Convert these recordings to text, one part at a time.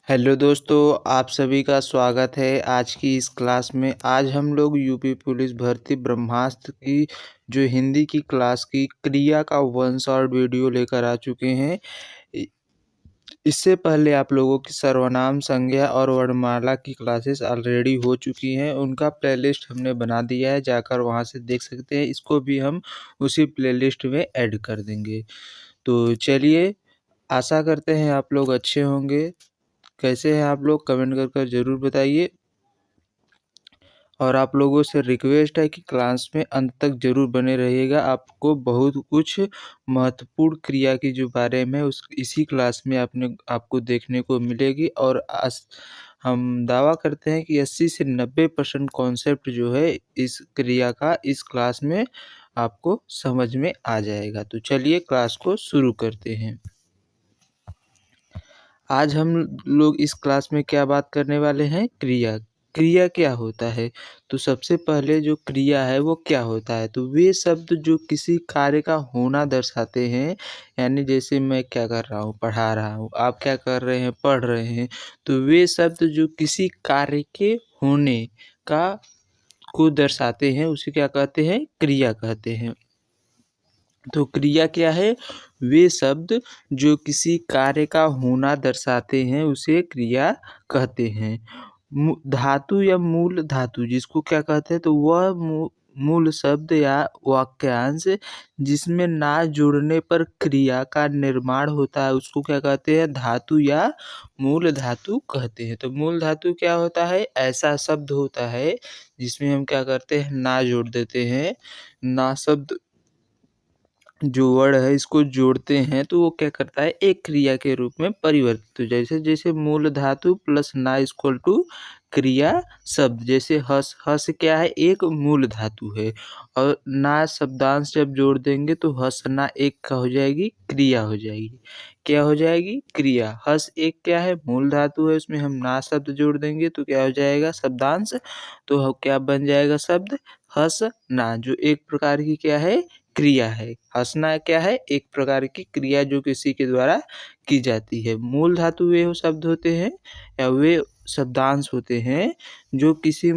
Hello दोस्तों, आप सभी का स्वागत है आज की इस क्लास में। आज हम लोग यूपी पुलिस भर्ती ब्रह्मास्त्र की जो हिंदी की क्लास की क्रिया का 1 शॉर्ट वीडियो लेकर आ चुके हैं। इ इससे पहले आप लोगों की सर्वनाम, संज्ञा और वर्णमाला की क्लासेस ऑलरेडी हो चुकी हैं। उनका प्लेलिस्ट हमने बना दिया है, जाकर वहाँ से देख सकते हैं। इसको भी हम उसी प्लेलिस्ट में ऐड कर देंगे। तो चलिए, आशा करते हैं आप लोग अच्छे होंगे। कैसे हैं आप लोग, कमेंट कर ज़रूर बताइए। और आप लोगों से रिक्वेस्ट है कि क्लास में अंत तक ज़रूर बने रहिएगा। आपको बहुत कुछ महत्वपूर्ण क्रिया की जो बारे में इसी क्लास में आपको देखने को मिलेगी। और हम दावा करते हैं कि 80 से 90% कॉन्सेप्ट जो है इस क्रिया का इस क्लास में आपको समझ में आ जाएगा। तो चलिए क्लास को शुरू करते हैं। आज हम लोग इस क्लास में क्या बात करने वाले हैं? क्रिया। क्रिया क्या होता है? तो सबसे पहले जो क्रिया है वो क्या होता है? तो वे शब्द जो किसी कार्य का होना दर्शाते हैं, यानी जैसे मैं क्या कर रहा हूँ, पढ़ा रहा हूँ, आप क्या कर रहे हैं, पढ़ रहे हैं। तो वे शब्द जो किसी कार्य के होने का को दर्शाते हैं उसे क्या कहते हैं? क्रिया कहते हैं। तो क्रिया क्या है? वे शब्द जो किसी कार्य का होना दर्शाते हैं उसे क्रिया कहते हैं। धातु या मूल धातु जिसको क्या कहते हैं? तो वह मूल शब्द या वाक्यांश जिसमें ना जुड़ने पर क्रिया का निर्माण होता है उसको क्या कहते हैं? धातु या मूल धातु कहते हैं। तो मूल धातु क्या होता है? ऐसा शब्द होता है जिसमें हम क्या करते हैं? ना जोड़ देते हैं। ना शब्द जो वर्ड है इसको जोड़ते हैं तो वो क्या करता है? एक क्रिया के रूप में परिवर्तित हो, जैसे जैसे मूल धातु प्लस ना इक्वल टू क्रिया शब्द। जैसे हस, हस क्या है? एक मूल धातु है। और ना शब्दांश जब जोड़ देंगे तो हंसना एक का हो जाएगी, क्रिया हो जाएगी। क्या हो जाएगी? क्रिया। हस एक क्या है? मूल धातु है, उसमें हम ना शब्द जोड़ देंगे तो क्या हो जाएगा? शब्दांश। तो क्या बन जाएगा शब्द? हस ना, जो एक प्रकार की क्या है? क्रिया है। हँसना क्या है? एक प्रकार की क्रिया जो किसी के द्वारा की जाती है। मूल धातु वे शब्द होते हैं या वे शब्दांश होते हैं जो किसी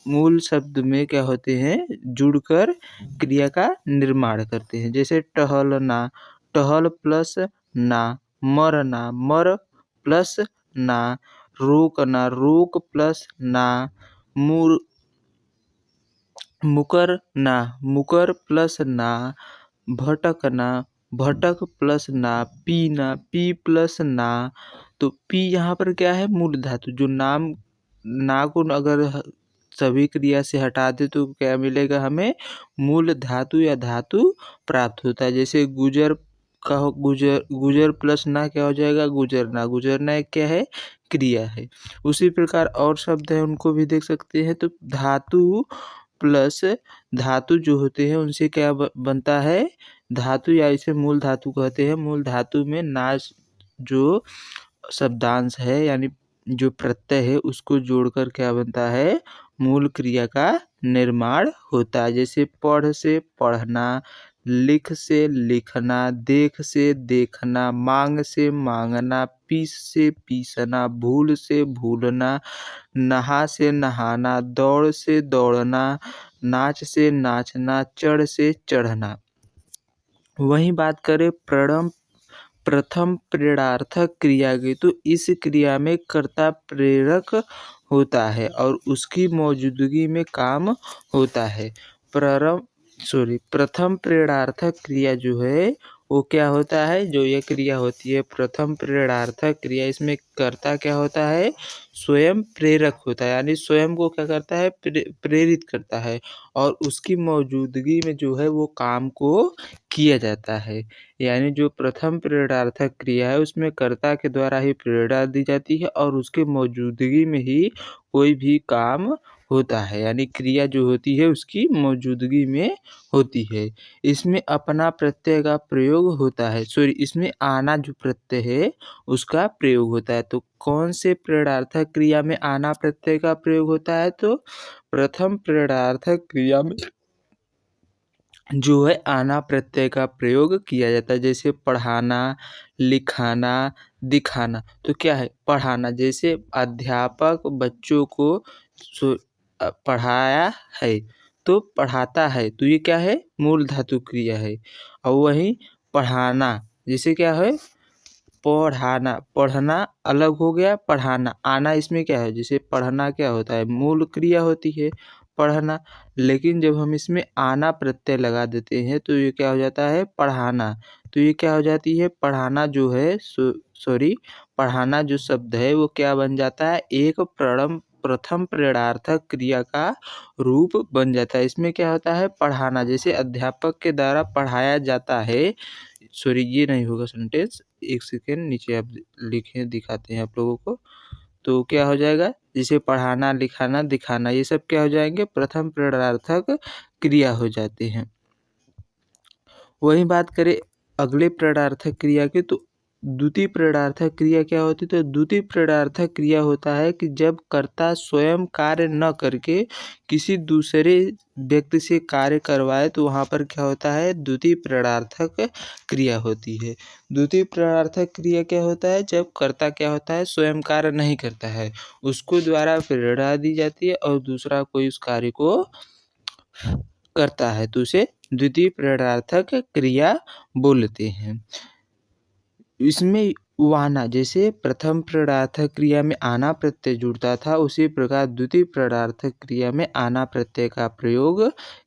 मूल शब्द में क्या होते हैं? जुड़कर क्रिया का निर्माण करते हैं। जैसे टहलना, टहल प्लस ना, मरना, मर प्लस ना, रोकना, रोक प्लस ना, मुर मुकरना, मुकर प्लस ना, भटकना, भटक प्लस ना, पीना, पी प्लस ना। तो पी यहाँ पर क्या है? मूल धातु। जो नाम ना को अगर सभी क्रिया से हटा दे तो क्या मिलेगा हमें? मूल धातु या धातु प्राप्त होता है। जैसे गुजर का हो, गुजर, गुजर प्लस ना क्या हो जाएगा? गुजरना। गुजरना एक क्या है? क्रिया है। उसी प्रकार और शब्द है उनको भी देख सकते हैं। तो धातु प्लस धातु जो होते हैं उनसे क्या बनता है? धातु, या इसे मूल धातु कहते हैं। मूल धातु में नाश जो शब्दांश है यानी जो प्रत्यय है उसको जोड़कर क्या बनता है? मूल क्रिया का निर्माण होता है। जैसे पढ़ से पढ़ना, लिख से लिखना, देख से देखना, मांग से मांगना, पीस से पीसना, भूल से भूलना, नहा से नहाना, दौड़ से दौड़ना, नाच से नाचना, चढ़ से चढ़ना। वहीं बात करें प्रथम प्रेरणार्थक क्रिया की, तो इस क्रिया में कर्ता प्रेरक होता है और उसकी मौजूदगी में काम होता है। प्रथम प्रेरणार्थक क्रिया जो है वो क्या होता है? जो ये क्रिया होती है प्रथम प्रेरणार्थक क्रिया, इसमें कर्ता क्या होता है? स्वयं प्रेरक होता है, यानी स्वयं को क्या करता है? प्रेरित करता है और उसकी मौजूदगी में जो है वो काम को किया जाता है। यानी जो प्रथम प्रेरणार्थक क्रिया है उसमें कर्ता के द्वारा ही प्रेरणा दी जाती है और उसके मौजूदगी में ही कोई भी काम होता है, यानी क्रिया जो होती है उसकी मौजूदगी में होती है। इसमें अपना प्रत्यय का प्रयोग होता है, इसमें आना जो प्रत्यय है उसका प्रयोग होता है। तो कौन से प्रेरणार्थक क्रिया में आना प्रत्यय का प्रयोग होता है? तो प्रथम प्रेरणार्थक क्रिया में जो है आना प्रत्यय का प्रयोग किया जाता है, जैसे पढ़ाना, लिखाना, दिखाना। तो क्या है पढ़ाना, जैसे अध्यापक बच्चों को पढ़ाया है तो पढ़ाता है, तो ये क्या है मूल धातु क्रिया है। और वहीं पढ़ाना जैसे क्या है पढ़ाना, पढ़ना अलग हो गया, पढ़ाना आना इसमें क्या है, जैसे पढ़ना क्या होता है मूल क्रिया होती है पढ़ना, लेकिन जब हम इसमें आना प्रत्यय लगा देते हैं तो ये क्या हो जाता है पढ़ाना। तो ये क्या हो जाती है पढ़ाना जो है सॉरी पढ़ाना जो शब्द है वो क्या बन जाता है एक प्रथम प्रेरणार्थक क्रिया का रूप बन जाता है। इसमें क्या होता है पढ़ाना, जैसे अध्यापक के द्वारा पढ़ाया जाता है, सॉरी ये नहीं होगा सेंटेंस, एक सेकेंड नीचे आप लिखे दिखाते हैं आप लोगों को। तो क्या हो जाएगा जैसे पढ़ाना, लिखाना, दिखाना ये सब क्या हो जाएंगे प्रथम प्रेरणार्थक क्रिया हो जाते हैं। वहीं बात करें अगले प्रेरणार्थक क्रिया की, तो द्वितीय प्रेरणार्थक क्रिया क्या होती है, तो द्वितीय प्रेरणार्थक क्रिया होता है कि जब कर्ता स्वयं कार्य न करके किसी दूसरे व्यक्ति से कार्य करवाए तो वहाँ पर क्या होता है द्वितीय प्रेरणार्थक क्रिया होती है। द्वितीय प्रेरणार्थक क्रिया क्या होता है जब कर्ता क्या होता है स्वयं कार्य नहीं करता है, उसको द्वारा प्रेरणा दी जाती है और दूसरा कोई उस कार्य को करता है तो उसे द्वितीय प्रेरणार्थक क्रिया बोलते हैं। इसमें वाना जैसे प्रथम प्रेरणार्थक क्रिया में आना प्रत्यय जुड़ता था, उसी प्रकार द्वितीय प्रेरणार्थक क्रिया में आना प्रत्यय का प्रयोग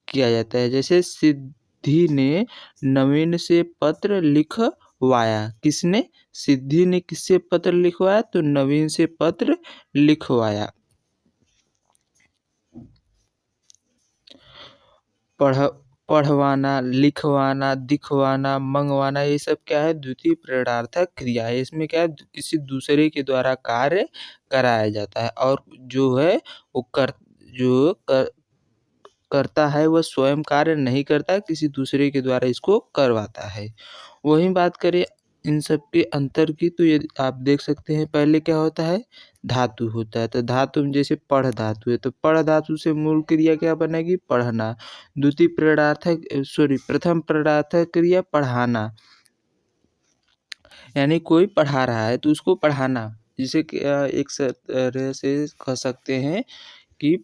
किया जाता है। जैसे सिद्धि ने नवीन से पत्र लिखवाया, किसने सिद्धि ने किससे पत्र लिखवाया, तो नवीन से पत्र लिखवाया। पढ़वाना, लिखवाना, दिखवाना, मंगवाना ये सब क्या है द्वितीय प्रेरणार्थक क्रिया है। इसमें क्या है किसी दूसरे के द्वारा कार्य कराया जाता है और जो है वो करता है वह स्वयं कार्य नहीं करता, किसी दूसरे के द्वारा इसको करवाता है। वहीं बात करें इन सब के अंतर की, तो ये आप देख सकते हैं पहले क्या होता है धातु होता है, तो धातु में जैसे पढ़ धातु है तो पढ़ धातु से मूल क्रिया क्या बनेगी पढ़ना। द्वितीय प्रेरणार्थक सॉरी प्रथम प्रेरणार्थक क्रिया पढ़ाना, यानी कोई पढ़ा रहा है तो उसको पढ़ाना, जिसे एक तरह से कह सकते हैं कि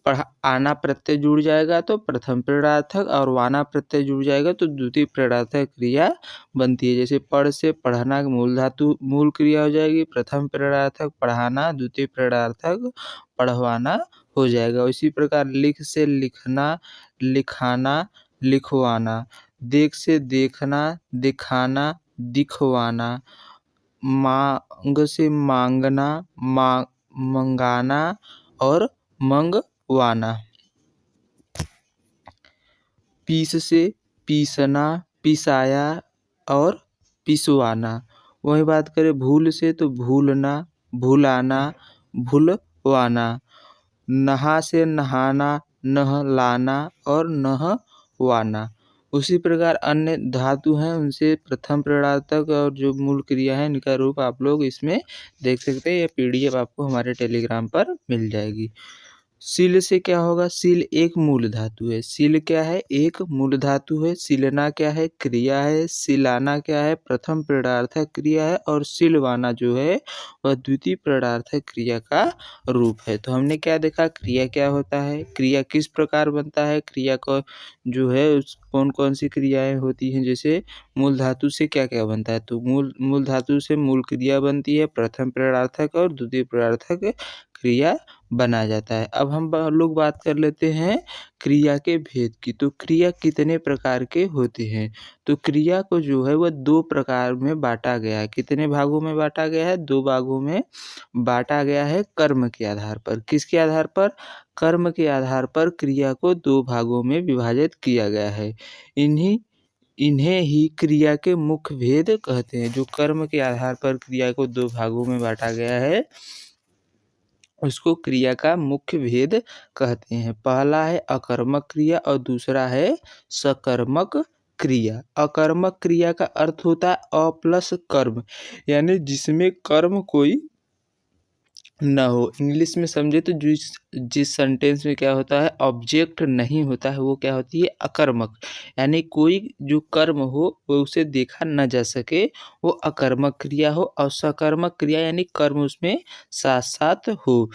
आना प्रत्यय जुड़ जाएगा तो प्रथम प्रेरणार्थक और वाना प्रत्यय जुड़ जाएगा तो द्वितीय प्रेरणार्थक क्रिया बनती है। जैसे पढ़ से पढ़ना मूल धातु मूल क्रिया हो जाएगी, प्रथम प्रेरणार्थक पढ़ाना, द्वितीय प्रेरणार्थक पढ़वाना हो जाएगा। उसी प्रकार लिख से लिखना, लिखाना, लिखवाना, देख से देखना, दिखाना, दिखवाना, मांग से मांगना, मंगाना और मंगवाना, पीस से पीसना, पिसाया और पिसवाना। वही बात करें भूल से तो भूलना, भुलाना, भुलवाना, नहा से नहाना, नहलाना और नहवाना। उसी प्रकार अन्य धातु हैं उनसे प्रथम प्रेरणार्थक और जो मूल क्रिया है इनका रूप आप लोग इसमें देख सकते हैं। ये पीडीएफ आपको हमारे टेलीग्राम पर मिल जाएगी। सील से क्या होगा, सील एक मूल धातु है, सील क्या है एक मूल धातु है, सीलना क्या है क्रिया है, सिलाना क्या है प्रथम प्रेरणार्थक क्रिया है और सिलवाना जो है वह द्वितीय प्रेरणार्थक क्रिया का रूप है। तो हमने क्या देखा क्रिया क्या होता है, क्रिया किस प्रकार बनता है, क्रिया को जो है कौन कौन सी क्रियाएं होती हैं, जैसे मूल धातु से क्या क्या बनता है, तो मूल धातु से मूल क्रिया बनती है, प्रथम प्रेरणार्थक और द्वितीय प्रेरणार्थक क्रिया बनाया जाता है। अब हम लोग बात कर लेते हैं क्रिया के भेद की, तो क्रिया कितने प्रकार के होते हैं, तो क्रिया को जो है वह दो प्रकार में बांटा गया है। कितने भागों में बांटा गया है, दो भागों में बांटा गया है कर्म के आधार पर। किसके आधार पर, कर्म के आधार पर क्रिया को दो भागों में विभाजित किया गया है। इन्हें ही क्रिया के मुख्य भेद कहते हैं। जो कर्म के आधार पर क्रिया को दो भागों में बांटा गया है उसको क्रिया का मुख्य भेद कहते हैं। पहला है अकर्मक क्रिया और दूसरा है सकर्मक क्रिया। अकर्मक क्रिया का अर्थ होता है अ प्लस कर्म, यानी जिसमें कर्म कोई ना हो। इंग्लिश में समझे तो जिस जिस सेंटेंस में क्या होता है ऑब्जेक्ट नहीं होता है वो क्या होती है अकर्मक। यानी कोई जो कर्म हो वो उसे देखा न जा सके वो अकर्मक क्रिया हो, और सकर्मक क्रिया यानी कर्म उसमें साथ साथ हो।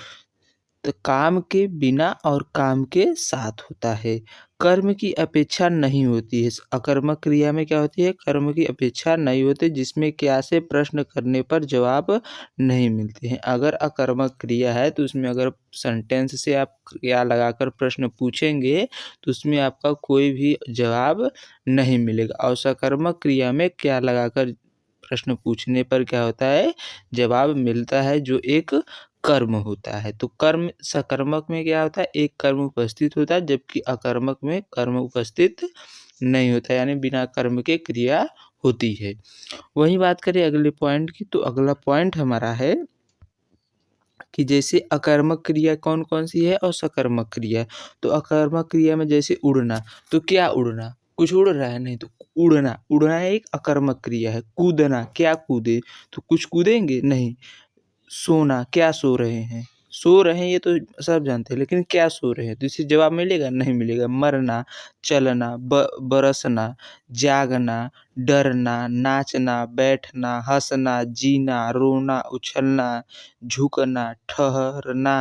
तो काम के बिना और काम के साथ होता है। कर्म की अपेक्षा नहीं होती है। अकर्मक क्रिया में क्या होती है कर्म की अपेक्षा नहीं होती, जिसमें क्या से प्रश्न करने पर जवाब नहीं मिलते हैं। अगर अकर्मक क्रिया है तो उसमें अगर सेंटेंस से आप क्या लगाकर प्रश्न पूछेंगे तो उसमें आपका कोई भी जवाब नहीं मिलेगा, और सकर्मक क्रिया में क्या लगाकर प्रश्न पूछने पर क्या होता है जवाब मिलता है, जो एक कर्म होता है। तो कर्म सकर्मक में क्या होता है एक कर्म उपस्थित होता है, जबकि अकर्मक में कर्म उपस्थित नहीं होता, यानी बिना कर्म के क्रिया होती है। वही बात करें अगले पॉइंट की, तो अगला पॉइंट हमारा है कि जैसे अकर्मक क्रिया कौन कौन सी है और सकर्मक क्रिया। तो अकर्मक क्रिया में जैसे उड़ना, तो क्या उड़ना कुछ उड़ रहा है नहीं, तो उड़ना उड़ना एक अकर्मक क्रिया है। कूदना क्या कूदे, तो कुछ कूदेंगे नहीं। सोना क्या सो रहे हैं, सो रहे हैं ये तो सब जानते हैं, लेकिन क्या सो रहे हैं तो इससे जवाब मिलेगा नहीं मिलेगा। मरना, चलना, बरसना, जागना, डरना, नाचना, बैठना, हंसना, जीना, रोना, उछलना, झुकना, ठहरना,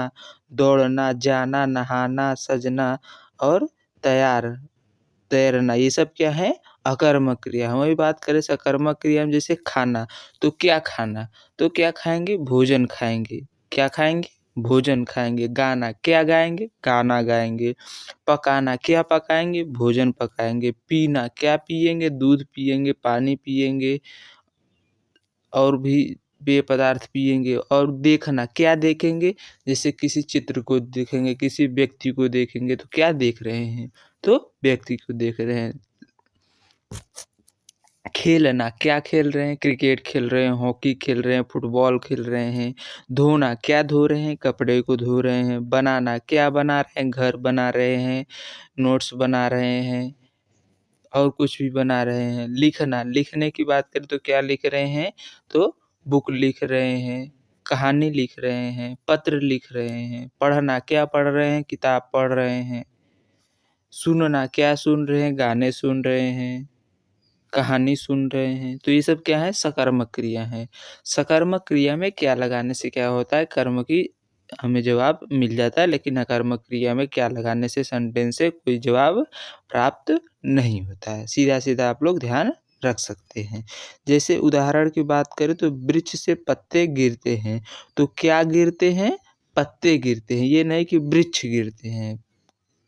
दौड़ना, जाना, नहाना, सजना और तैयार तैरना, ये सब क्या है अकर्मक क्रिया। हम अभी बात करें सकर्मक क्रिया में, जैसे खाना, तो क्या खाना, तो क्या खाएंगे भोजन खाएंगे। क्या खाएंगे भोजन खाएंगे। गाना क्या गाएंगे गाना गाएंगे। पकाना क्या पकाएंगे भोजन पकाएंगे। पीना क्या पिएंगे दूध पिएंगे पानी पिएंगे और भी पेय पदार्थ पिएंगे। और देखना क्या देखेंगे, जैसे किसी चित्र को देखेंगे किसी व्यक्ति को देखेंगे तो क्या देख रहे हैं, तो व्यक्ति को देख रहे हैं। खेलना क्या खेल रहे हैं क्रिकेट खेल रहे हैं, हॉकी खेल रहे हैं, फुटबॉल खेल रहे हैं। धोना क्या धो रहे हैं कपड़े को धो रहे हैं। बनाना क्या बना रहे हैं घर बना रहे हैं, नोट्स बना रहे हैं और कुछ भी बना रहे हैं। लिखना लिखने की बात करें तो क्या लिख रहे हैं, तो बुक लिख रहे हैं, कहानी लिख रहे हैं, पत्र लिख रहे हैं। पढ़ना क्या पढ़ रहे हैं किताब पढ़ रहे हैं। सुनना क्या सुन रहे हैं गाने सुन रहे हैं, कहानी सुन रहे हैं। तो ये सब क्या है सकर्मक क्रिया है। सकर्मक क्रिया में क्या लगाने से क्या होता है कर्म की हमें जवाब मिल जाता है, लेकिन अकर्मक क्रिया में क्या लगाने से सेंटेंस से कोई जवाब प्राप्त नहीं होता है। सीधा सीधा आप लोग ध्यान रख सकते हैं। जैसे उदाहरण की बात करें तो वृक्ष से पत्ते गिरते हैं, तो क्या गिरते हैं पत्ते गिरते हैं, ये नहीं कि वृक्ष गिरते हैं।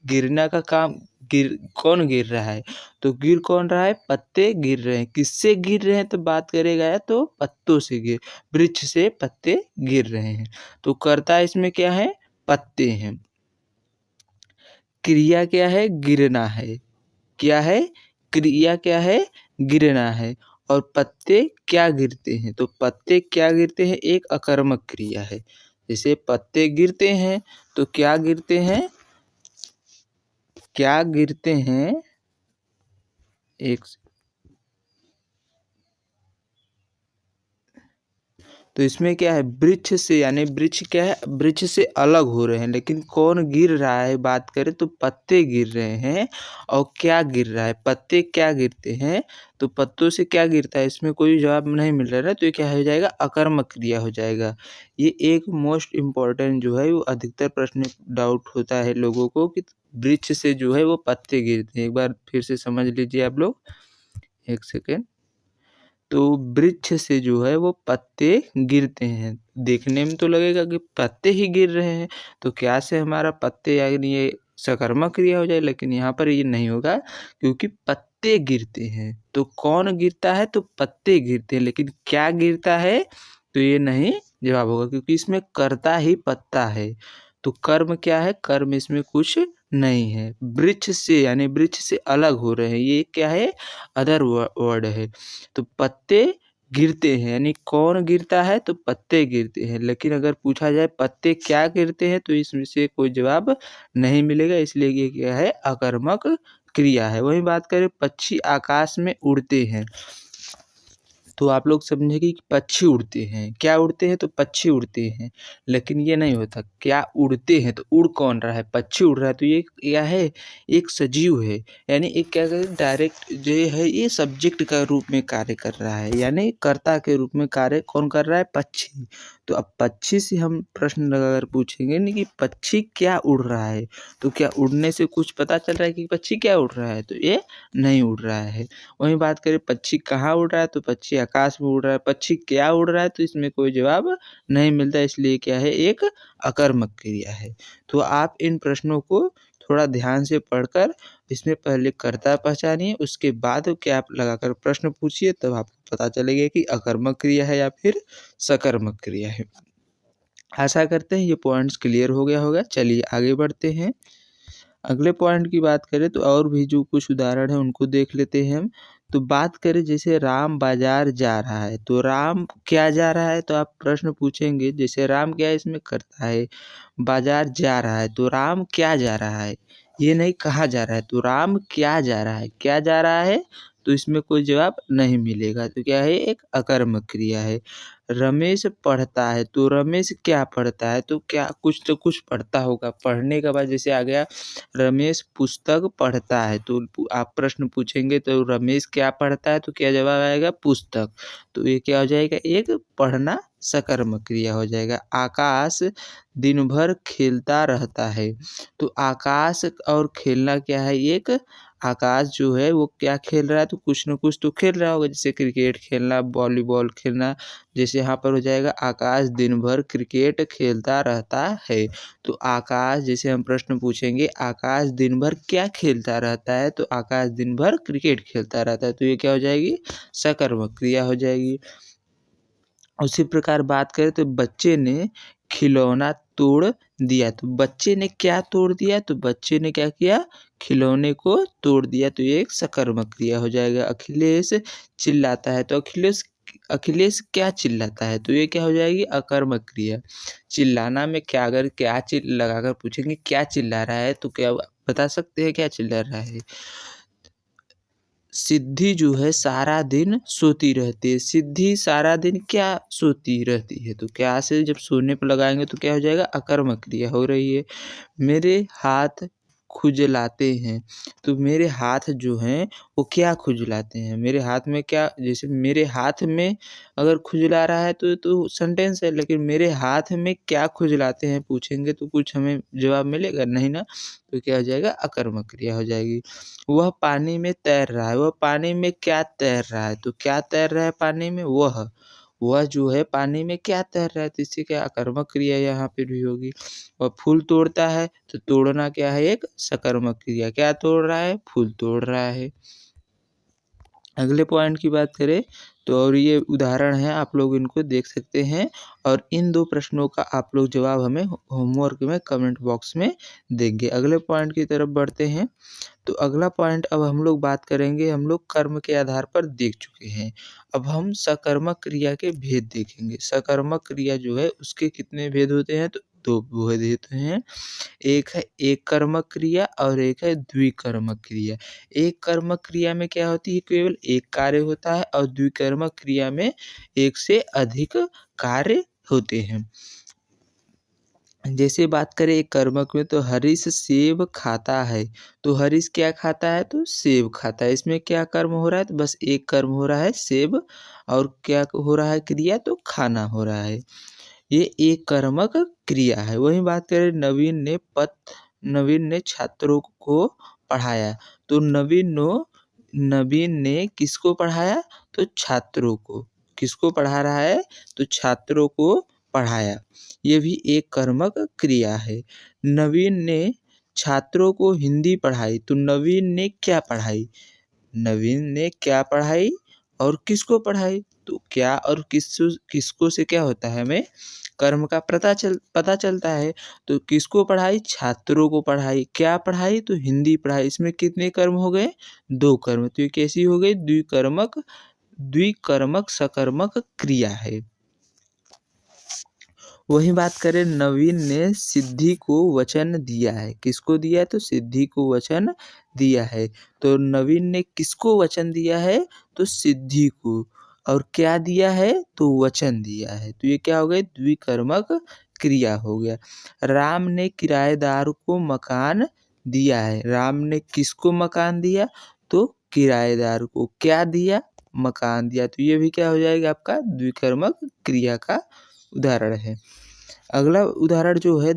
गिरना का काम कौन गिर रहा है, तो गिर कौन रहा है पत्ते गिर रहे हैं। किससे गिर रहे हैं तो बात करेगा तो पत्तों से गिर वृक्ष से पत्ते गिर रहे हैं। तो कर्ता इसमें क्या है पत्ते हैं। क्रिया क्या है गिरना है। क्या है क्रिया क्या है गिरना है। और पत्ते क्या गिरते हैं, तो पत्ते क्या गिरते हैं एक अकर्मक क्रिया है। जैसे पत्ते गिरते हैं तो क्या गिरते हैं, क्या गिरते हैं एक, तो इसमें क्या है वृक्ष से, यानी वृक्ष क्या है वृक्ष से अलग हो रहे हैं, लेकिन कौन गिर रहा है बात करें तो पत्ते गिर रहे हैं। और क्या गिर रहा है पत्ते क्या गिरते हैं, तो पत्तों से क्या गिरता है इसमें कोई जवाब नहीं मिल रहा है, तो ये क्या हो जाएगा अकर्मक क्रिया हो जाएगा। ये एक मोस्ट इम्पॉर्टेंट जो है वो अधिकतर प्रश्न डाउट होता है लोगों को कि वृक्ष से जो है वो पत्ते गिरते हैं। एक बार फिर से समझ लीजिए आप लोग, एक सेकेंड। तो वृक्ष से जो है वो पत्ते गिरते हैं। देखने में तो लगेगा कि पत्ते ही गिर रहे हैं, तो क्या से हमारा पत्ते यानी ये सकर्मक क्रिया हो जाए, लेकिन यहाँ पर ये नहीं होगा क्योंकि पत्ते गिरते हैं। तो कौन गिरता है तो पत्ते गिरते हैं, लेकिन क्या गिरता है तो ये नहीं जवाब होगा, क्योंकि इसमें कर्ता ही पत्ता है। तो कर्म क्या है कर्म इसमें कुछ नहीं है। वृक्ष से यानी वृक्ष से अलग हो रहे हैं, ये क्या है अदर वर्ड है। तो पत्ते गिरते हैं यानी कौन गिरता है तो पत्ते गिरते हैं, लेकिन अगर पूछा जाए पत्ते क्या गिरते हैं तो इसमें से कोई जवाब नहीं मिलेगा, इसलिए ये क्या है अकर्मक क्रिया है। वही बात करें पक्षी आकाश में उड़ते हैं, तो आप लोग समझेंगे कि पक्षी उड़ते हैं, क्या उड़ते हैं? तो पक्षी उड़ते हैं, लेकिन ये नहीं होता। क्या उड़ते हैं? तो उड़ कौन रहा है? पक्षी उड़ रहा है, तो ये क्या है? एक सजीव है, यानी एक क्या करें डायरेक्ट जो है ये सब्जेक्ट का रूप में कार्य कर रहा है, यानी कर्ता के रूप में कार्य कौन कर रहा है? पक्षी। तो अब पक्षी से हम प्रश्न लगाकर पूछेंगे नहीं कि पक्षी क्या उड़ रहा है, तो क्या उड़ने से कुछ पता चल रहा है कि पक्षी क्या उड़ रहा है? तो ये नहीं उड़ रहा है। वहीं बात करें पक्षी कहाँ उड़ रहा है, तो पक्षी आकाश में उड़ रहा है। पक्षी क्या उड़ रहा है, तो इसमें कोई जवाब नहीं मिलता, इसलिए क्या है? एक अकर्मक क्रिया है। तो आप इन प्रश्नों को थोड़ा ध्यान से पढ़कर इसमें पहले कर्ता पहचानिए, उसके बाद कैप लगाकर प्रश्न पूछिए, तब आपको पता चलेगा कि अकर्मक क्रिया है या फिर सकर्मक क्रिया है। आशा करते हैं ये पॉइंट्स क्लियर हो गया होगा। चलिए आगे बढ़ते हैं। अगले पॉइंट की बात करें तो और भी जो कुछ उदाहरण है उनको देख लेते हैं हम। तो बात करें जैसे राम बाजार जा रहा है, तो राम क्या जा रहा है? तो आप प्रश्न पूछेंगे जैसे राम क्या है इसमें करता है, बाजार जा रहा है, तो राम क्या जा रहा है? ये नहीं कहाँ जा रहा है, तो राम क्या जा रहा है? क्या जा रहा है? तो इसमें कोई जवाब नहीं मिलेगा, तो क्या है? एक अकर्मक क्रिया है। रमेश पढ़ता है, तो रमेश क्या पढ़ता है? तो क्या कुछ तो कुछ पढ़ता होगा। पढ़ने के बाद जैसे आ गया रमेश पुस्तक पढ़ता है, तो आप प्रश्न पूछेंगे तो रमेश क्या पढ़ता है? तो क्या जवाब आएगा? पुस्तक। तो ये क्या हो जाएगा? एक पढ़ना सकर्मक क्रिया हो जाएगा। आकाश दिन भर खेलता रहता है, तो आकाश और खेलना क्या है? एक आकाश जो है वो क्या खेल रहा है? तो कुछ न कुछ तो खेल रहा होगा, जैसे क्रिकेट खेलना, वॉलीबॉल खेलना। जैसे यहाँ पर हो जाएगा आकाश दिन भर क्रिकेट खेलता रहता है। तो आकाश जैसे हम प्रश्न पूछेंगे आकाश दिन भर क्या खेलता रहता है? तो आकाश दिन भर क्रिकेट खेलता रहता है, तो ये क्या हो जाएगी? सकर्मक क्रिया हो जाएगी। उसी प्रकार बात करें तो बच्चे ने खिलौना तोड़ दिया, तो बच्चे ने क्या तोड़ दिया? तो बच्चे ने क्या किया? खिलौने को तोड़ दिया, तो ये एक सकर्मक क्रिया हो जाएगा। अखिलेश चिल्लाता है, तो अखिलेश अखिलेश क्या चिल्लाता है? तो ये क्या हो जाएगी? अकर्मक क्रिया। चिल्लाना में क्या अगर क्या लगाकर पूछेंगे क्या चिल्ला रहा है, तो क्या बता सकते हैं क्या चिल्ला रहा है? सिद्धि जो है सारा दिन सोती रहती है। सिद्धि सारा दिन क्या सोती रहती है? तो क्या से जब सोने पर लगाएँगे तो क्या हो जाएगा? अकर्मक क्रिया हो रही है। मेरे हाथ खुजलाते हैं, तो मेरे हाथ जो हैं वो क्या खुजलाते हैं? मेरे हाथ में क्या जैसे मेरे हाथ में अगर खुजला रहा है तो सेंटेंस है, लेकिन मेरे हाथ में क्या खुजलाते हैं पूछेंगे तो कुछ हमें जवाब मिलेगा नहीं ना, तो क्या हो जाएगा? अकर्मक क्रिया हो जाएगी। वह पानी में तैर रहा है, वह पानी में क्या तैर रहा है? तो क्या तैर रहा है पानी में? वह जो है पानी में क्या तैर रहा है? तो इससे क्या अकर्मक क्रिया यहाँ पे भी होगी। वह फूल तोड़ता है, तो तोड़ना क्या है? एक सकर्मक क्रिया। क्या तोड़ रहा है? फूल तोड़ रहा है। अगले पॉइंट की बात करें तो और ये उदाहरण है, आप लोग इनको देख सकते हैं और इन 2 प्रश्नों का आप लोग जवाब हमें होमवर्क में कमेंट बॉक्स में देंगे। अगले पॉइंट की तरफ बढ़ते हैं। तो अगला पॉइंट अब हम लोग बात करेंगे, हम लोग कर्म के आधार पर देख चुके हैं। अब हम सकर्मक क्रिया के भेद देखेंगे। सकर्मक क्रिया जो है उसके कितने भेद होते हैं? तो 2 भेद होते हैं। एक है एक कर्मक क्रिया और एक है द्विकर्मक क्रिया। एक कर्मक क्रिया में क्या होती है? केवल एक कार्य होता है और द्विकर्मक क्रिया में एक से अधिक कार्य होते हैं। जैसे बात करें एक कर्मक में तो हरीश सेब खाता है, तो हरीश क्या खाता है? तो सेब खाता है। इसमें क्या कर्म हो रहा है? तो बस एक कर्म हो रहा है सेब, और क्या हो रहा है क्रिया? तो खाना हो रहा है। ये एक कर्मक क्रिया है। वहीं बात करें नवीन ने छात्रों को पढ़ाया, तो नवीन ने किसको पढ़ाया? तो छात्रों को। किसको पढ़ा रहा है? तो छात्रों को पढ़ाया। ये भी एक कर्मक क्रिया है। नवीन ने छात्रों को हिंदी पढ़ाई, तो नवीन ने क्या पढ़ाई? नवीन ने क्या पढ़ाई और किसको पढ़ाई? तो क्या और किसको से क्या होता है? हमें कर्म का पता चलता है। तो किसको पढ़ाई? छात्रों को पढ़ाई। क्या पढ़ाई? तो हिंदी पढ़ाई। इसमें कितने कर्म हो गए? 2 कर्म। तो ये कैसी हो गई? द्विकर्मक सकर्मक क्रिया है। वहीं बात करें नवीन ने सिद्धि को वचन दिया है। किसको दिया है? तो सिद्धि को वचन दिया है। तो नवीन ने किसको वचन दिया है? तो सिद्धि को। और क्या दिया है, तो वचन दिया है। तो ये क्या हो गई, द्विकर्मक क्रिया हो गया। राम ने किराएदार को मकान दिया है। राम ने किसको मकान दिया, तो किराएदार को। क्या दिया, मकान दिया। तो ये भी क्या हो जाएगा आपका द्विकर्मक क्रिया का उदाहरण है। अगला उदाहरण जो है,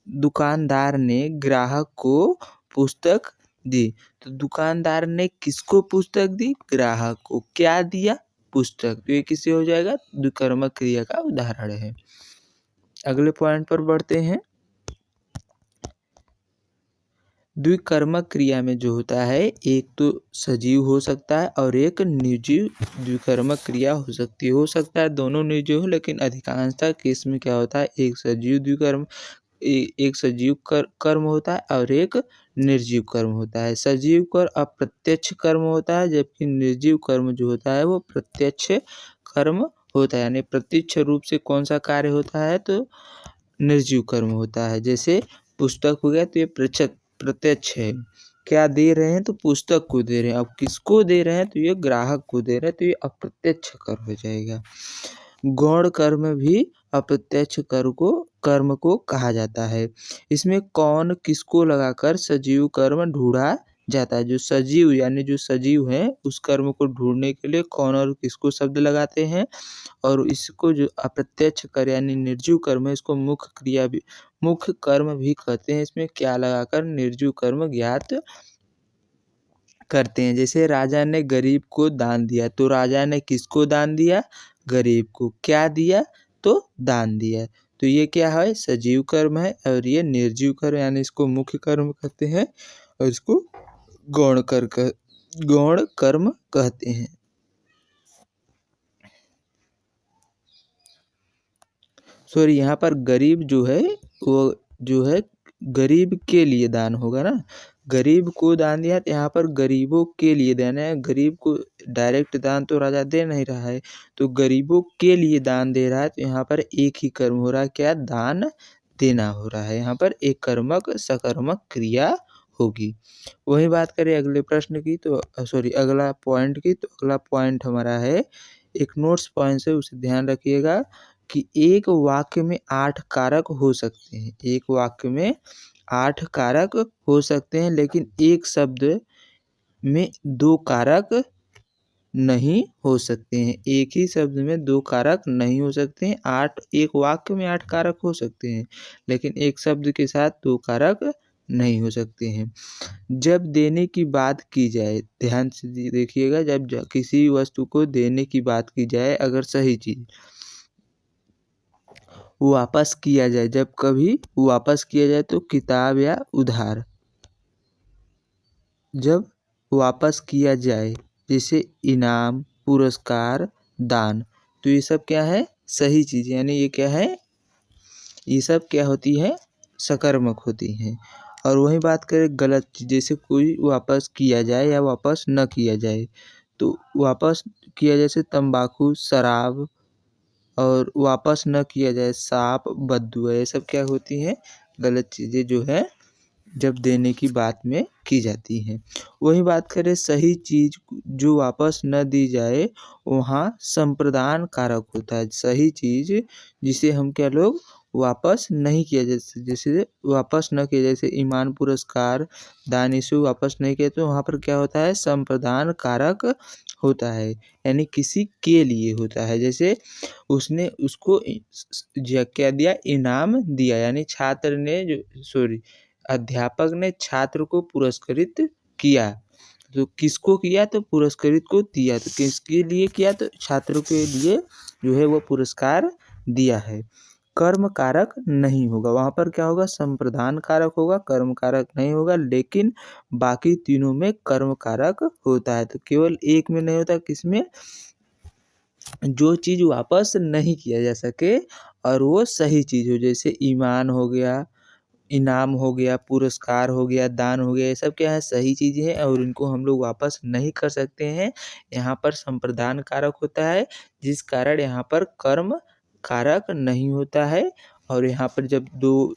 दुकानदार ने ग्राहक को पुस्तक दी। तो दुकानदार ने किसको पुस्तक दी, ग्राहक को। क्या दिया, पुस्तक। तो ये किससे हो जाएगा, द्विकर्मक क्रिया का उदाहरण है। अगले पॉइंट पर बढ़ते हैं। द्विकर्मक क्रिया में जो होता है, एक तो सजीव हो सकता है और एक निर्जीव द्विकर्मक क्रिया हो सकती है। हो सकता है दोनों निर्जीव हो, लेकिन अधिकांशतः केस में क्या होता है, एक सजीव द्विकर्म एक सजीव कर्म होता है और एक निर्जीव कर्म होता है। सजीव कर्म अप्रत्यक्ष कर्म होता है, जबकि निर्जीव कर्म जो होता है वो प्रत्यक्ष कर्म होता है। यानी प्रत्यक्ष रूप से कौन सा कार्य होता है, तो निर्जीव कर्म होता है। जैसे पुस्तक हो गया, तो ये प्रत्यक्ष है। क्या दे रहे हैं, तो पुस्तक को दे रहे हैं। अब किसको दे रहे हैं, तो ये ग्राहक को दे रहे हैं। तो ये अप्रत्यक्ष कर्म हो जाएगा। गौण कर्म भी अप्रत्यक्ष कर्म को कहा जाता है। इसमें कौन किसको लगाकर सजीव कर्म ढूंढा जाता है। जो सजीव यानी जो सजीव है, उस कर्म को ढूंढने के लिए कौन और किसको शब्द लगाते हैं। और इसको जो अप्रत्यक्ष कर्म यानी निर्जीव कर्म है, इसको मुख्य कर्म भी कहते हैं। इसमें क्या लगाकर निर्जीव कर्म ज्ञात करते हैं। जैसे राजा ने गरीब को दान दिया। तो राजा ने किसको दान दिया, गरीब को। क्या दिया, तो दान दिया। तो ये क्या है, सजीव कर्म है। और ये निर्जीव कर्म यानी इसको मुख्य कर्म कहते हैं और इसको गौण कर्म कहते हैं। सॉरी, यहाँ पर गरीब जो है वो जो है गरीब के लिए दान होगा ना। गरीब को दान दिया, तो यहाँ पर गरीबों के लिए देना है। गरीब को डायरेक्ट दान तो राजा दे नहीं रहा है, तो गरीबों के लिए दान दे रहा है। तो यहाँ पर एक ही कर्म हो रहा है, क्या, दान देना हो रहा है। यहाँ पर एक कर्मक सकर्मक क्रिया होगी। वही बात करें अगले प्रश्न की, तो सॉरी अगला पॉइंट की। तो अगला पॉइंट हमारा है, एक नोट्स पॉइंट है, उसे ध्यान रखिएगा कि एक वाक्य में 8 कारक हो सकते हैं। एक वाक्य में 8 कारक हो सकते हैं, लेकिन एक शब्द में 2 कारक नहीं हो सकते हैं। एक ही शब्द में 2 कारक नहीं हो सकते हैं। एक वाक्य में 8 कारक हो सकते हैं, लेकिन एक शब्द के साथ 2 कारक नहीं हो सकते हैं। जब देने की बात की जाए, ध्यान से देखिएगा, जब किसी वस्तु को देने की बात की जाए, अगर सही चीज वापस किया जाए, जब कभी वापस किया जाए, तो किताब या उधार। जब वापस किया जाए, जैसे इनाम, पुरस्कार, दान। तो ये सब क्या है, सही चीज़। यानी ये क्या है, ये सब क्या होती है, सकर्मक होती हैं। और वही बात करें गलत चीज़, जैसे कोई वापस किया जाए या वापस न किया जाए। तो वापस किया जैसे तंबाकू, शराब, और वापस न किया जाए सांप, बद्दुआ। ये सब क्या होती हैं, गलत चीज़ें जो है जब देने की बात में की जाती हैं। वही बात करें सही चीज़ जो वापस न दी जाए, वहाँ संप्रदान कारक होता है। सही चीज़ जिसे हम क्या लोग वापस नहीं किया, जैसे वापस न किया, जैसे ईमान, पुरस्कार, दान, इसे वापस नहीं किया, तो वहाँ पर क्या होता है, संप्रदान कारक होता है। यानी किसी के लिए होता है। जैसे उसने उसको क्या दिया, इनाम दिया। यानी छात्र ने अध्यापक ने छात्र को पुरस्कृत किया। तो किसको किया, तो पुरस्कृत को दिया। तो किसके लिए किया, तो छात्रों के लिए जो है वो पुरस्कार दिया है। कर्म कारक नहीं होगा, वहाँ पर क्या होगा, संप्रदान कारक होगा, कर्म कारक नहीं होगा। लेकिन बाकी तीनों में कर्म कारक होता है। तो केवल एक में नहीं होता, किसमें, जो चीज़ वापस नहीं किया जा सके और वो सही चीज़ हो। जैसे ईमान हो गया, इनाम हो गया, पुरस्कार हो गया, दान हो गया। ये सब क्या है, सही चीज़ें हैं और इनको हम लोग वापस नहीं कर सकते हैं। यहाँ पर संप्रदान कारक होता है, जिस कारण यहाँ पर कर्म कारक नहीं होता है। और यहाँ पर जब 2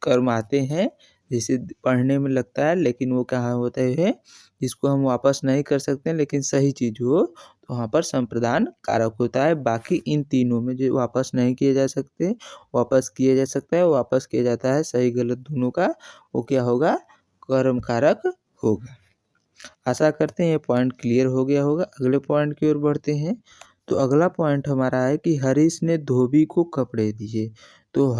कर्म आते हैं, जैसे पढ़ने में लगता है, लेकिन वो कहाँ होता है, जिसको हम वापस नहीं कर सकते लेकिन सही चीज़ हो तो वहाँ पर संप्रदान कारक होता है। बाकी इन तीनों में जो वापस नहीं किए जा सकते, वापस किया जा सकता है, वापस किया जाता है सही गलत दोनों का, वो क्या होगा, कर्म कारक होगा। आशा करते हैं ये पॉइंट क्लियर हो गया होगा। अगले पॉइंट की ओर बढ़ते हैं। तो अगला पॉइंट हमारा है कि हरीश ने धोबी को कपड़े दिए। तो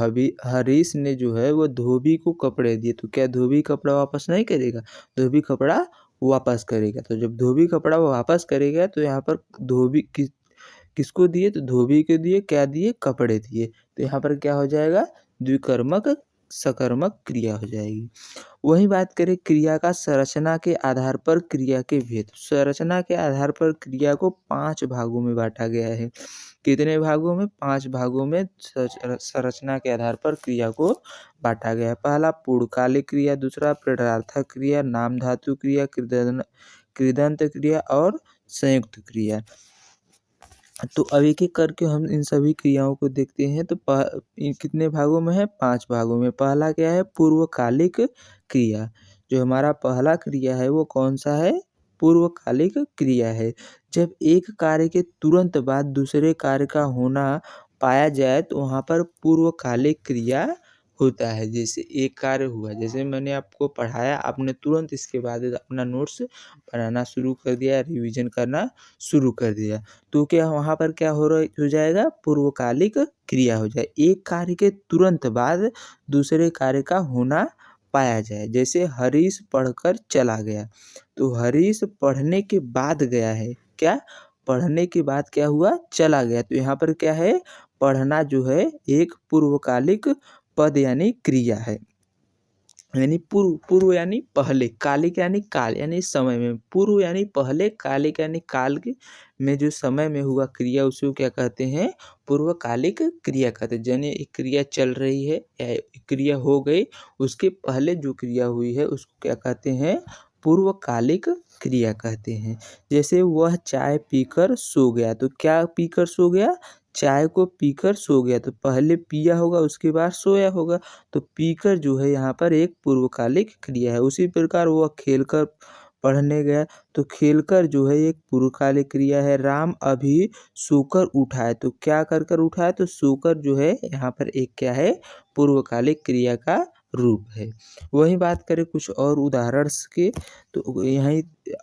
हरीश ने जो है वो धोबी को कपड़े दिए, तो क्या धोबी कपड़ा वापस नहीं करेगा? धोबी कपड़ा वापस करेगा। तो जब धोबी कपड़ा वापस करेगा तो यहाँ पर धोबी किसको दिए? तो धोबी को दिए, क्या दिए? कपड़े दिए। तो यहाँ पर क्या हो जाएगा? द्विकर्मक सकर्मक क्रिया हो जाएगी। वहीं बात करें क्रिया का संरचना के आधार पर क्रिया के भेद। संरचना के आधार पर क्रिया को 5 भागों में बांटा गया है। कितने भागों में? 5 भागों में संरचना के आधार पर क्रिया को बांटा गया है। पहला पूर्णकालिक क्रिया, दूसरा प्रेरणार्थक क्रिया, नाम धातु क्रिया, कृदंत क्रिया और संयुक्त क्रिया। तो अब एक-एक करके हम इन सभी क्रियाओं को देखते हैं। तो कितने भागों में है? 5 भागों में। पहला क्या है? पूर्वकालिक क्रिया। जो हमारा पहला क्रिया है वो कौन सा है? पूर्वकालिक क्रिया है। जब एक कार्य के तुरंत बाद दूसरे कार्य का होना पाया जाए तो वहाँ पर पूर्वकालिक क्रिया होता है। जैसे एक कार्य हुआ, जैसे मैंने आपको पढ़ाया, आपने तुरंत इसके बाद अपना नोट्स बनाना शुरू कर दिया, रिवीजन करना शुरू कर दिया, तो क्या वहाँ पर क्या हो जाएगा? पूर्वकालिक क्रिया हो जाए। एक कार्य के तुरंत बाद दूसरे कार्य का होना पाया जाए। जैसे हरीश पढ़कर चला गया, तो हरीश पढ़ने के बाद गया है। क्या? पढ़ने के बाद क्या हुआ? चला गया। तो यहाँ पर क्या है? पढ़ना जो है एक पूर्वकालिक पद यानी क्रिया है। यानी पूर्व यानी पहले, कालिक यानी काल यानी समय में, पूर्व यानी पहले, कालिक यानी काल के में जो समय में हुआ क्रिया उसको क्या कहते हैं? पूर्वकालिक क्रिया कहते हैं। यानी एक क्रिया चल रही है या एक क्रिया हो गई, उसके पहले जो क्रिया हुई है उसको क्या कहते हैं? पूर्वकालिक क्रिया कहते हैं। जैसे वह चाय पीकर सो गया, तो क्या पीकर सो गया? चाय को पीकर सो गया। तो पहले पिया होगा उसके बाद सोया होगा। तो पीकर जो है यहाँ पर एक पूर्वकालिक क्रिया है। उसी प्रकार वह खेलकर पढ़ने गया, तो खेलकर जो है एक पूर्वकालिक क्रिया है। राम अभी सोकर उठा है, तो क्या कर उठा है? तो सोकर जो है यहाँ पर एक क्या है? पूर्वकालिक क्रिया का रूप है। वहीं बात करें कुछ और उदाहरण के, तो यहीं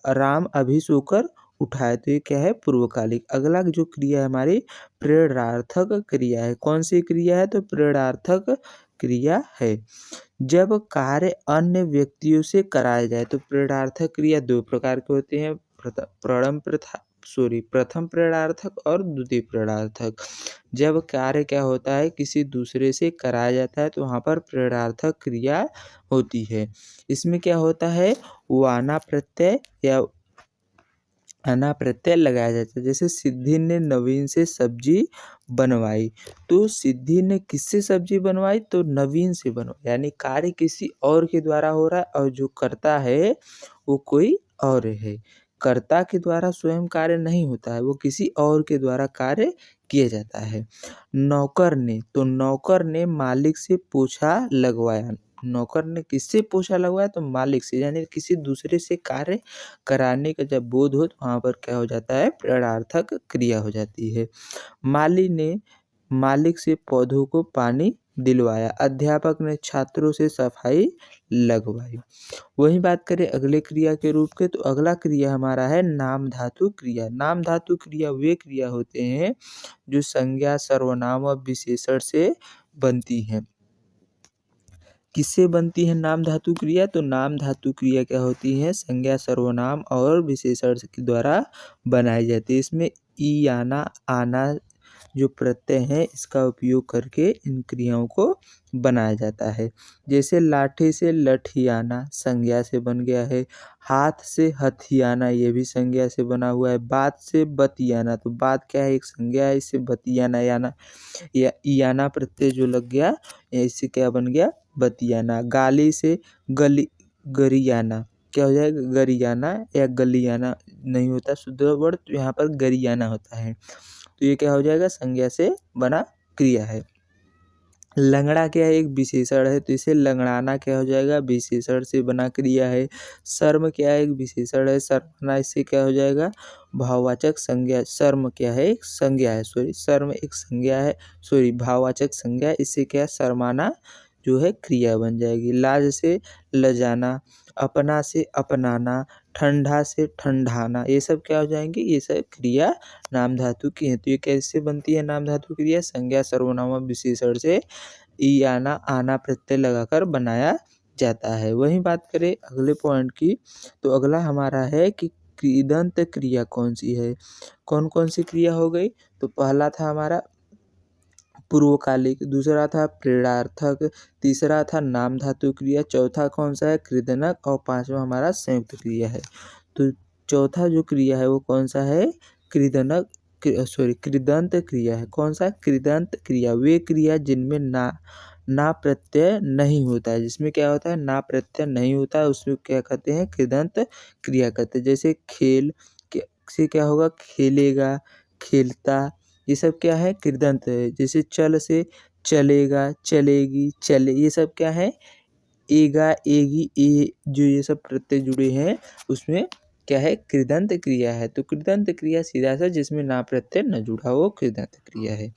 राम अभी सोकर उठा है, तो ये क्या है? पूर्वकालिक। अगला जो क्रिया है हमारी प्रेरणार्थक क्रिया है। कौन सी क्रिया है? तो प्रेरणार्थक क्रिया है। जब कार्य अन्य व्यक्तियों से कराया जाए, तो प्रेरणार्थक क्रिया 2 प्रकार के होते हैं। प्रथम प्रेरणार्थक और द्वितीय प्रेरणार्थक। जब कार्य क्या होता है? किसी दूसरे से कराया जाता है, तो वहाँ पर प्रेरणार्थक क्रिया होती है। इसमें क्या होता है? वाना प्रत्यय या अना प्रत्यय लगाया जाता है। जैसे सिद्धि ने नवीन से सब्जी बनवाई, तो सिद्धि ने किससे सब्जी बनवाई? तो नवीन से बनवाई। यानी कार्य किसी और के द्वारा हो रहा है और जो करता है वो कोई और है। कर्ता के द्वारा स्वयं कार्य नहीं होता है, वो किसी और के द्वारा कार्य किया जाता है। नौकर ने, तो नौकर ने मालिक से पोछा लगवाया। नौकर ने किससे पोछा लगवाया? तो मालिक से। यानी किसी दूसरे से कार्य कराने का जब बोध हो तो वहाँ पर क्या हो जाता है? प्रेरणार्थक क्रिया हो जाती है। माली ने मालिक से पौधों को पानी दिलवाया। अध्यापक ने छात्रों से सफाई लगवाई। वहीं बात करें अगले क्रिया के रूप के, तो अगला क्रिया हमारा है नाम धातु क्रिया। नाम धातु क्रिया वे क्रिया होते हैं जो संज्ञा, सर्वनाम और विशेषण से बनती हैं। किससे बनती है नाम धातु क्रिया? तो नाम धातु क्रिया क्या होती है? संज्ञा, सर्वनाम और विशेषण के द्वारा बनाई जाती है। इसमें ई आना, आना जो प्रत्यय है इसका उपयोग करके इन क्रियाओं को बनाया जाता है। जैसे लाठी से लठियाना संज्ञा से बन गया है। हाथ से हथियाना ये भी संज्ञा से बना हुआ है। बात से बतियाना, तो बात क्या है? एक संज्ञा है, इससे बतियाना याना या इयाना प्रत्यय जो लग गया, इससे क्या बन गया? बतियाना। गाली से गरियाना, क्या हो जाएगा? गरियाना या गलियाना नहीं होता शुद्ध वर्ड, तो यहाँ पर गरियाना होता है। तो ये क्या हो जाएगा? संज्ञा से बना क्रिया है। लंगड़ा क्या है, एक विशेषण है, तो इसे लंगड़ाना क्या हो जाएगा, विशेषण से बना क्रिया है। शर्म क्या है, एक विशेषण है, शर्मना इससे क्या हो जाएगा, भाववाचक संज्ञा। शर्म क्या है, एक संज्ञा है, शर्म एक संज्ञा है, भाववाचक संज्ञा है, इससे क्या शर्माना जो है क्रिया बन जाएगी। लाज से लजाना, अपना से अपनाना, ठंडा से ठंडाना, ये सब क्या हो जाएंगे, ये सब क्रिया नाम धातु की है। तो ये कैसे बनती है नाम धातु क्रिया, संज्ञा सर्वनाम विशेषण से ई आना आना प्रत्यय लगाकर बनाया जाता है। वहीं बात करें अगले पॉइंट की, तो अगला हमारा है कि कृदंत क्रिया कौन सी है। कौन कौन सी क्रिया हो गई, तो पहला था हमारा पूर्वकालिक, दूसरा था प्रेरणार्थक, तीसरा था नाम धातु क्रिया, चौथा कौन सा है कृदनक, और पांचवा हमारा संयुक्त क्रिया है। तो चौथा जो क्रिया है वो कौन सा है, कृदनक कृदंत क्रिया है। कौन सा, कृदंत क्रिया, वे क्रिया जिनमें ना प्रत्यय नहीं होता है, जिसमें क्या होता है ना प्रत्यय नहीं होता है, उसमें क्या कहते हैं कृदंत क्रिया कहते हैं। जैसे खेल से क्या होगा, खेलेगा, खेलता, ये सब क्या है कृदंत है। जैसे चल से चलेगा, चलेगी, चले, ये सब क्या है एगा, एगी, ए, जो ये सब प्रत्यय जुड़े हैं उसमें क्या है कृदंत क्रिया है। तो कृदंत क्रिया सीधा सा जिसमें ना प्रत्यय न जुड़ा हो कृदंत क्रिया है।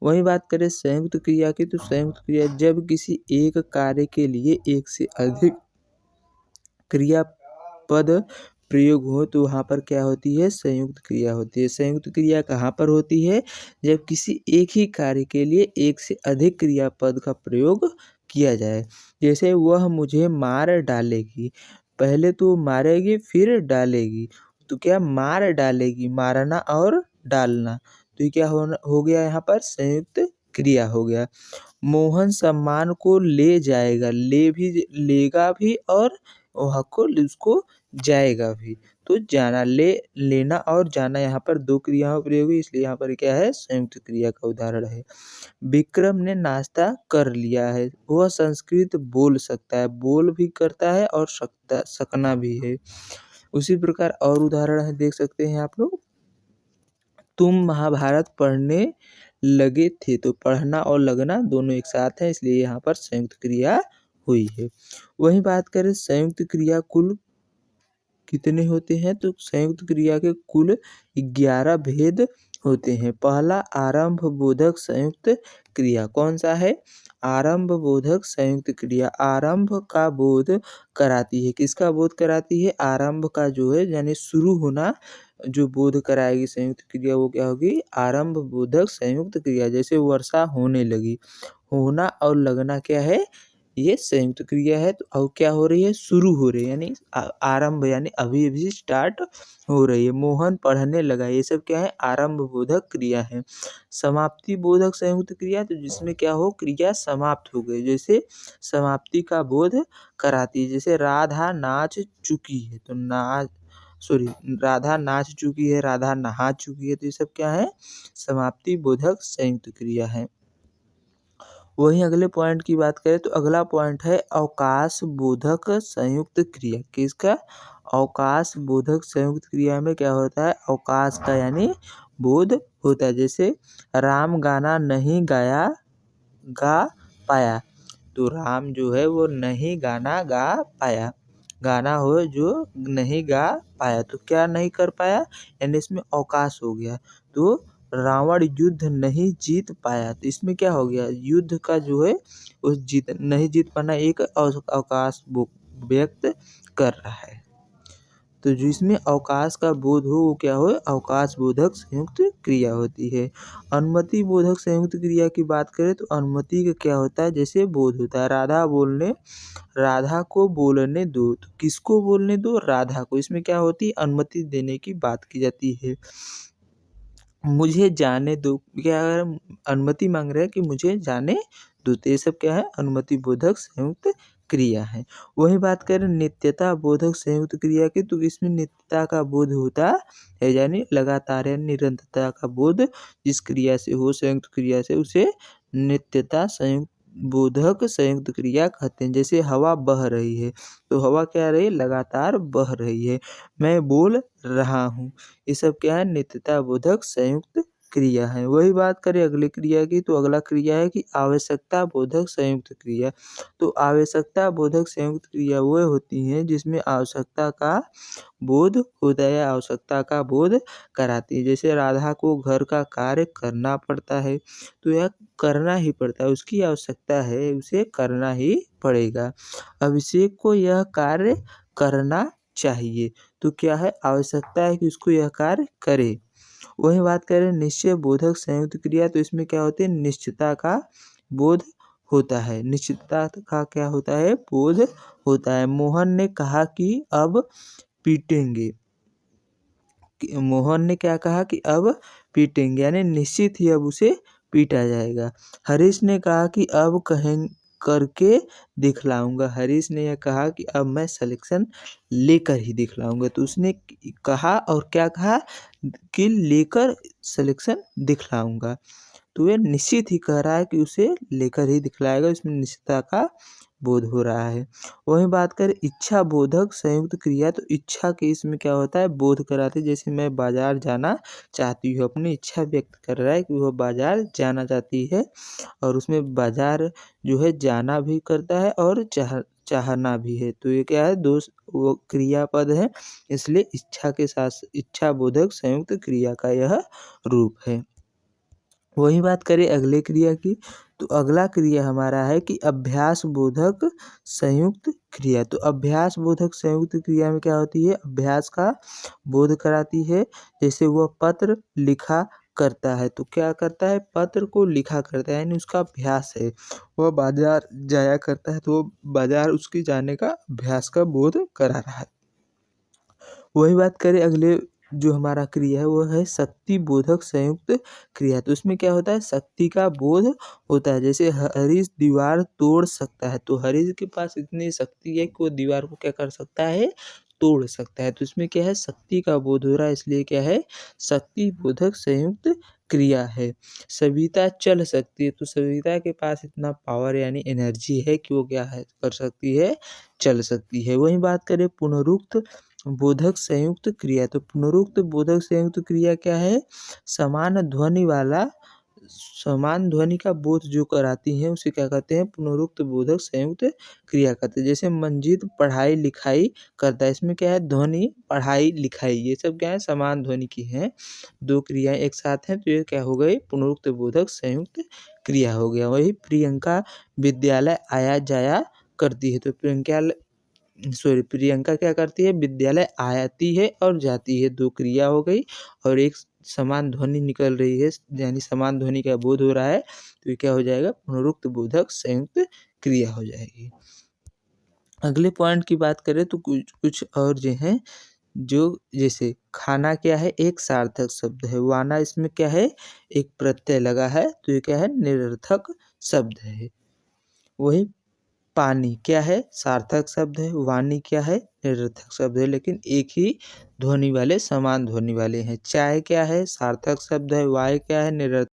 वहीं बात करें संयुक्त क्रिया की, तो संयुक्त क्रिया जब किसी एक कार्य के लिए एक से अधिक क्रियापद प्रयोग हो तो वहाँ पर क्या होती है, संयुक्त क्रिया होती है। संयुक्त क्रिया कहाँ पर होती है, जब किसी एक ही कार्य के लिए एक से अधिक क्रियापद का प्रयोग किया जाए। जैसे वह मुझे मार डालेगी, पहले तो मारेगी फिर डालेगी, तो क्या मार डालेगी, मारना और डालना, तो ये क्या हो गया यहाँ पर संयुक्त क्रिया हो गया। मोहन सम्मान को ले जाएगा, ले भी लेगा भी और वहाँ को उसको जाएगा भी, तो जाना, लेना और जाना यहाँ पर दो क्रियाओं प्रयोग हुई, इसलिए यहाँ पर क्या है संयुक्त क्रिया का उदाहरण है। विक्रम ने नाश्ता कर लिया है, वह संस्कृत बोल सकता है, बोल भी करता है और सकना भी है। उसी प्रकार और उदाहरण है, देख सकते हैं आप लोग, तुम महाभारत पढ़ने लगे थे, तो पढ़ना और लगना दोनों एक साथ है, इसलिए यहाँ पर संयुक्त क्रिया हुई है। वहीं बात करें संयुक्त क्रिया कुल कितने होते हैं, तो संयुक्त क्रिया के कुल 11 भेद होते हैं। पहला आरंभ बोधक संयुक्त क्रिया, कौन सा है, आरंभ बोधक संयुक्त क्रिया, आरंभ का बोध कराती है, किसका बोध कराती है, आरंभ का जो है यानी शुरू होना जो बोध कराएगी संयुक्त क्रिया वो क्या होगी, आरंभ बोधक संयुक्त क्रिया। जैसे वर्षा होने लगी, होना और लगना क्या है, ये संयुक्त क्रिया है, तो अब क्या हो रही है, शुरू हो रही है, यानी आरंभ, यानी अभी अभी स्टार्ट हो रही है। मोहन पढ़ने लगा, ये सब क्या है आरंभ बोधक क्रिया है। समाप्ति बोधक संयुक्त क्रिया, तो जिसमें क्या हो क्रिया समाप्त हो गई, जैसे समाप्ति का बोध कराती है। जैसे राधा नाच चुकी है, तो राधा नाच चुकी है, राधा नहा चुकी है, तो ये सब क्या है समाप्ति बोधक संयुक्त क्रिया है। वहीं अगले पॉइंट की बात करें तो अगला पॉइंट है अवकाश बोधक संयुक्त क्रिया, किसका, अवकाश बोधक संयुक्त क्रिया में क्या होता है, अवकाश का यानी बोध होता है। जैसे राम गाना नहीं गा पाया, तो राम जो है वो नहीं गाना गा पाया, गाना हो जो नहीं गा पाया, तो क्या नहीं कर पाया, यानी इसमें अवकाश हो गया। तो रावण युद्ध नहीं जीत पाया, तो इसमें क्या हो गया, युद्ध का जो है उस नहीं जीत पाना एक अवकाश व्यक्त कर रहा है। तो जिसमें अवकाश का बोध हो वो क्या हो, अवकाश बोधक संयुक्त क्रिया होती है। अनुमति बोधक संयुक्त क्रिया की बात करें तो अनुमति का क्या होता है, जैसे बोध होता है, राधा को बोलने दो, तो किसको बोलने दो, राधा को, इसमें क्या होती है अनुमति देने की बात की जाती है। मुझे जाने दो, क्या अनुमति मांग रहे हैं कि मुझे जाने दो, तो ये सब क्या है अनुमति बोधक संयुक्त क्रिया है। वही बात करें नित्यता बोधक संयुक्त क्रिया की, तो इसमें नित्यता का बोध होता है, यानी लगातार या निरंतरता का बोध जिस क्रिया से हो संयुक्त क्रिया से, उसे नित्यता संयुक्त बोधक संयुक्त क्रिया कहते हैं। जैसे हवा बह रही है, तो हवा क्या रही है लगातार बह रही है, मैं बोल रहा हूँ, ये सब क्या है नित्यता बोधक संयुक्त क्रिया है। वही बात करें अगली क्रिया की, तो अगला क्रिया है कि आवश्यकता बोधक संयुक्त क्रिया। तो आवश्यकता बोधक संयुक्त क्रिया वह होती हैं जिसमें आवश्यकता का बोध होता है, आवश्यकता का बोध कराती है। जैसे राधा को घर का कार्य करना पड़ता है, तो यह करना ही पड़ता है, उसकी आवश्यकता है, उसे करना ही पड़ेगा। अभिषेक को यह कार्य करना चाहिए, तो क्या है, आवश्यकता है कि उसको यह कार्य करे। वही बात करें निश्चय बोधक संयुक्त क्रिया, तो इसमें क्या होती है, निश्चितता का बोध होता है। निश्चितता का क्या होता है, बोध होता है। मोहन ने कहा कि अब पीटेंगे। मोहन ने क्या कहा कि अब पीटेंगे, यानी निश्चित ही अब उसे पीटा जाएगा। हरीश ने कहा कि अब कहें करके दिखलाऊंगा। हरीश ने यह कहा कि अब मैं सिलेक्शन लेकर ही दिखलाऊंगा। तो उसने कहा और क्या कहा कि लेकर सिलेक्शन दिखलाऊंगा। तो ये निश्चित ही कह रहा है कि उसे लेकर ही दिखलाएगा, इसमें निश्चितता का बोध हो रहा है। वहीं बात करें इच्छा बोधक संयुक्त क्रिया, तो इच्छा के इसमें क्या होता है, बोध कराते हैं। जैसे मैं बाजार जाना चाहती हूँ, अपनी इच्छा व्यक्त कर रहा है कि वह बाजार जाना चाहती है, और उसमें बाजार जो है जाना भी करता है और चाहना भी है। तो ये क्या है, दो वो क्रियापद है, इसलिए इच्छा के साथ इच्छा बोधक संयुक्त क्रिया का यह रूप है। वही बात करें अगले क्रिया की, तो अगला क्रिया हमारा है कि अभ्यास बोधक संयुक्त क्रिया। तो अभ्यास बोधक संयुक्त क्रिया में क्या होती है, अभ्यास का बोध कराती है। जैसे वह पत्र लिखा करता है, तो क्या करता है, पत्र को लिखा करता है, यानी उसका अभ्यास है। वह बाजार जाया करता है, तो वो बाजार उसके जाने का अभ्यास का बोध करा रहा है। वही बात करें अगले जो हमारा क्रिया है वो है शक्ति बोधक संयुक्त क्रिया। तो इसमें क्या होता है, शक्ति का बोध होता है। जैसे हरीश दीवार तोड़ सकता है, तो हरीश के पास इतनी शक्ति है कि वो दीवार को क्या कर सकता है, तोड़ सकता है। तो इसमें क्या है, शक्ति का बोध हो रहा है, इसलिए क्या है, शक्ति बोधक संयुक्त क्रिया है। सविता चल सकती है, तो सविता के पास इतना पावर यानी एनर्जी है कि वो क्या है, कर सकती है, चल सकती है। वही बात करें पुनरुक्त बोधक संयुक्त क्रिया, तो पुनरुक्त बोधक संयुक्त क्रिया क्या है, समान ध्वनि वाला, समान ध्वनि का बोध जो कराती है उसे क्या कहते हैं, पुनरुक्त बोधक संयुक्त क्रिया कहते हैं। जैसे मंजीत पढ़ाई लिखाई करता है, इसमें क्या है, ध्वनि पढ़ाई लिखाई ये सब क्या है, समान ध्वनि की हैं, दो क्रियाएं एक साथ हैं, तो ये क्या हो गई, पुनरुक्त बोधक संयुक्त क्रिया हो गया। वही प्रियंका विद्यालय आया जाया करती है, तो प्रियंका क्या करती है, विद्यालय आती है और जाती है, दो क्रिया हो गई, और एक समान ध्वनि निकल रही है, यानी समान ध्वनि का बोध हो रहा है, तो ये क्या हो जाएगा, पुनरुक्त बोधक संयुक्त क्रिया हो जाएगी। अगले पॉइंट की बात करें तो कुछ कुछ और जो हैं, जो जैसे खाना क्या है, एक सार्थक शब्द है। वाना इसमें क्या है, एक प्रत्यय लगा है, तो ये क्या है, निरर्थक शब्द है। वही पानी क्या है, सार्थक शब्द है। वाणी क्या है, निरर्थक शब्द है, लेकिन एक ही ध्वनि वाले, समान ध्वनि वाले हैं। चाय क्या है, सार्थक शब्द है। वाय क्या है, निरर्थक